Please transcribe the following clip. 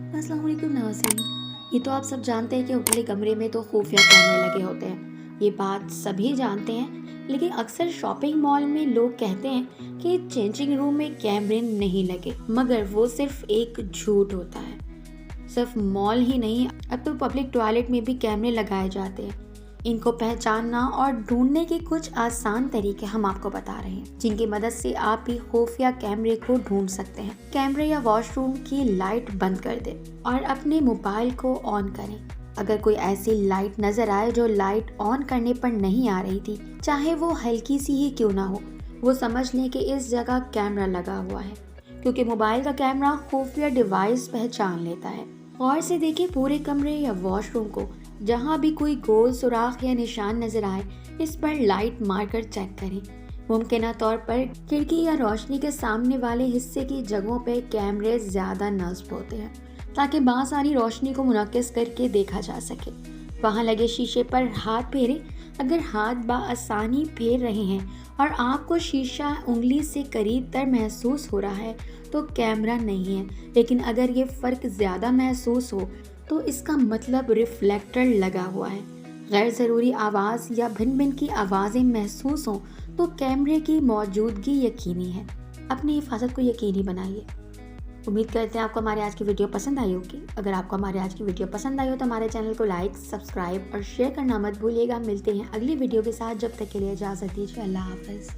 अस्सलाम वालेकुम नाज़रीन। ये तो आप सब जानते हैं कि होटल कमरे में तो खुफिया कैमरे लगे होते हैं। ये बात सभी जानते हैं, लेकिन अक्सर शॉपिंग मॉल में लोग कहते हैं कि चेंजिंग रूम में कैमरे नहीं लगे, मगर वो सिर्फ एक झूठ होता है। सिर्फ मॉल ही नहीं, अब तो पब्लिक टॉयलेट में भी कैमरे लगाए जाते हैं। इनको पहचानना और ढूंढने के कुछ आसान तरीके हम आपको बता रहे हैं, जिनकी मदद से आप भी खुफिया कैमरे को ढूंढ सकते हैं। कैमरे या वॉशरूम की लाइट बंद कर दें और अपने मोबाइल को ऑन करें। अगर कोई ऐसी लाइट नजर आए जो लाइट ऑन करने पर नहीं आ रही थी, चाहे वो हल्की सी ही क्यों ना हो, वो समझ लें कि इस जगह कैमरा लगा हुआ है, क्योंकि मोबाइल का कैमरा खुफिया डिवाइस पहचान लेता है। गौर से देखिए पूरे कमरे या वॉशरूम को, जहाँ भी कोई गोल सुराख या निशान नजर आए, इस पर लाइट मारकर चेक करें। मुमकिन तौर पर खिड़की या रोशनी के सामने वाले हिस्से की जगहों पर कैमरे ज्यादा नस्ब होते हैं, ताकि बासानी रोशनी को मुनक्किस करके देखा जा सके। वहाँ लगे शीशे पर हाथ फेरें। अगर हाथ बाआसानी फेर रहे हैं और आपको शीशा उंगली से करीब तर महसूस हो रहा है, तो कैमरा नहीं है। लेकिन अगर ये फ़र्क ज़्यादा महसूस हो, तो इसका मतलब रिफ्लेक्टर लगा हुआ है। गैर ज़रूरी आवाज़ या भिन भिन की आवाज़ें महसूस हों, तो कैमरे की मौजूदगी यकीनी है। अपनी हिफाजत को यकीनी बनाइए। उम्मीद करते हैं आपको हमारे आज की वीडियो पसंद आई होगी। अगर आपको हमारे आज की वीडियो पसंद आई हो तो हमारे चैनल को लाइक, सब्सक्राइब और शेयर करना मत भूलिएगा। मिलते हैं अगली वीडियो के साथ। जब तक के लिए इजाज़त दीजिए। अल्लाह हाफ़िज़।